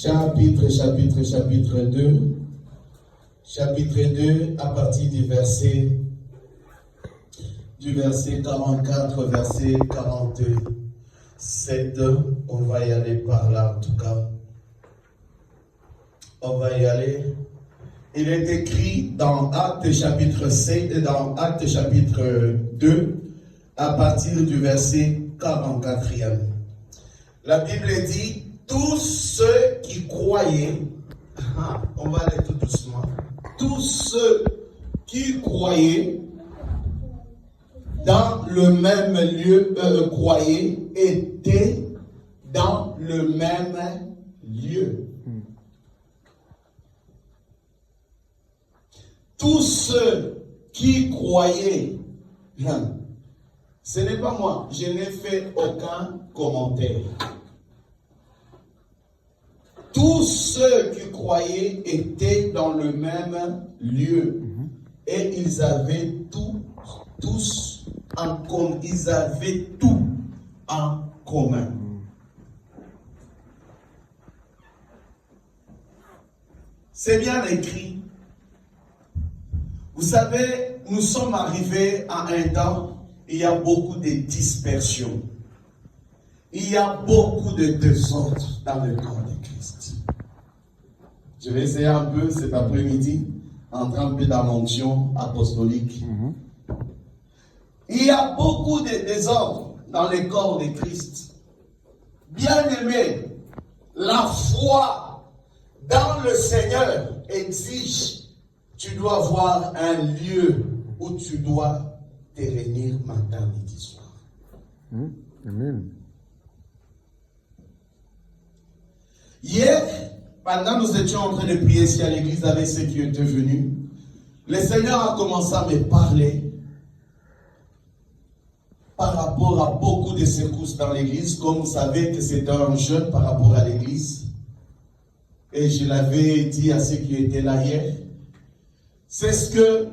chapitre 2. Chapitre 2, à partir du verset 44, verset 47. On va y aller par là, en tout cas. On va y aller. Il est écrit dans Actes chapitre 2, à partir du verset 44e. La Bible dit, tous ceux qui croyaient, on va aller tout doucement, tous ceux qui croyaient dans le même lieu, croyaient, étaient dans le même lieu. Tous ceux qui croyaient, ce n'est pas moi, je n'ai fait aucun commentaire. Tous ceux qui croyaient étaient dans le même lieu et ils avaient tous en commun. Ils avaient tout en commun. C'est bien écrit. Vous savez, nous sommes arrivés à un temps, il y a beaucoup de dispersion. Il y a beaucoup de désordre dans le corps de Christ. Je vais essayer un peu cet après-midi, entrer un peu dans l'onction apostolique. Il y a beaucoup de désordre dans le corps de Christ. Bien-aimé, la foi dans le Seigneur exige, tu dois avoir un lieu où tu dois te réunir matin, midi, soir. Amen. Hier, pendant que nous étions en train de prier ici à l'église avec ceux qui étaient venus, le Seigneur a commencé à me parler par rapport à beaucoup de secousses dans l'église. Comme vous savez que c'était un jeune par rapport à l'église. Et je l'avais dit à ceux qui étaient là hier. C'est ce que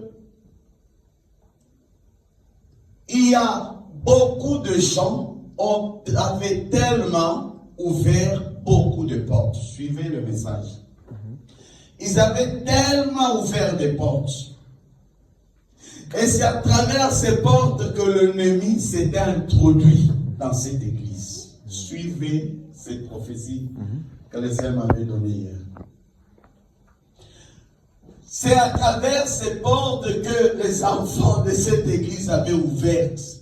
il y a beaucoup de gens avaient tellement ouvert beaucoup de portes. Suivez le message. Ils avaient tellement ouvert des portes. Et c'est à travers ces portes que l'ennemi s'est introduit dans cette église. Suivez cette prophétie que le Seigneur m'avait donnée hier. C'est à travers ces portes que les enfants de cette église avaient ouvertes.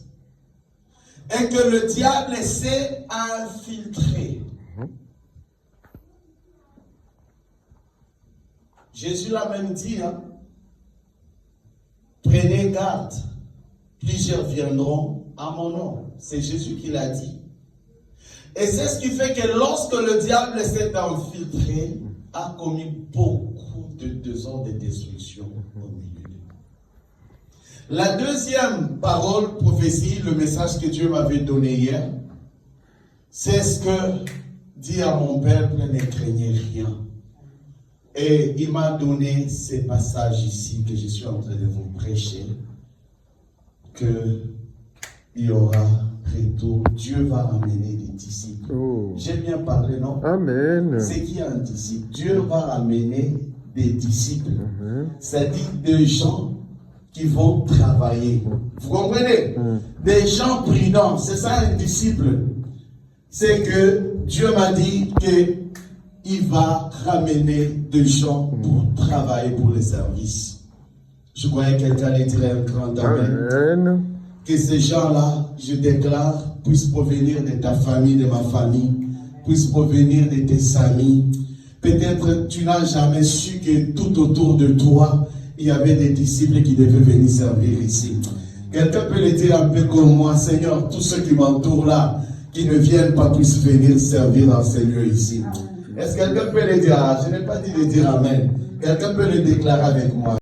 Et que le diable s'est infiltré. Jésus l'a même dit, prenez garde, plusieurs viendront à mon nom. C'est Jésus qui l'a dit. Et c'est ce qui fait que lorsque le diable s'est infiltré, a commis beaucoup de désordre et de destruction au milieu de nous. La deuxième parole, prophétie, le message que Dieu m'avait donné hier, c'est ce que dit à mon peuple, ne craignez rien. Et il m'a donné ces passages ici que je suis en train de vous prêcher, que il y aura retour. Dieu va ramener des disciples. J'ai bien parlé, non? Amen. C'est qui un disciple? Dieu va ramener des disciples. C'est-à-dire des gens qui vont travailler. Vous comprenez? Des gens prudents. C'est ça un disciple. C'est que Dieu m'a dit qu'il va ramener des gens pour travailler pour le service. Je croyais que quelqu'un allait dire un grand amen. Que ces gens-là, je déclare, puissent provenir de ta famille, de ma famille, puissent provenir de tes amis. Peut-être tu n'as jamais su que tout autour de toi, il y avait des disciples qui devaient venir servir ici. Quelqu'un peut le dire un peu comme moi, Seigneur, tous ceux qui m'entourent là, qui ne viennent pas, puissent venir servir dans ces lieux ici. Est-ce que quelqu'un peut le dire? Je n'ai pas dit de dire amen. Quelqu'un peut le déclarer avec moi.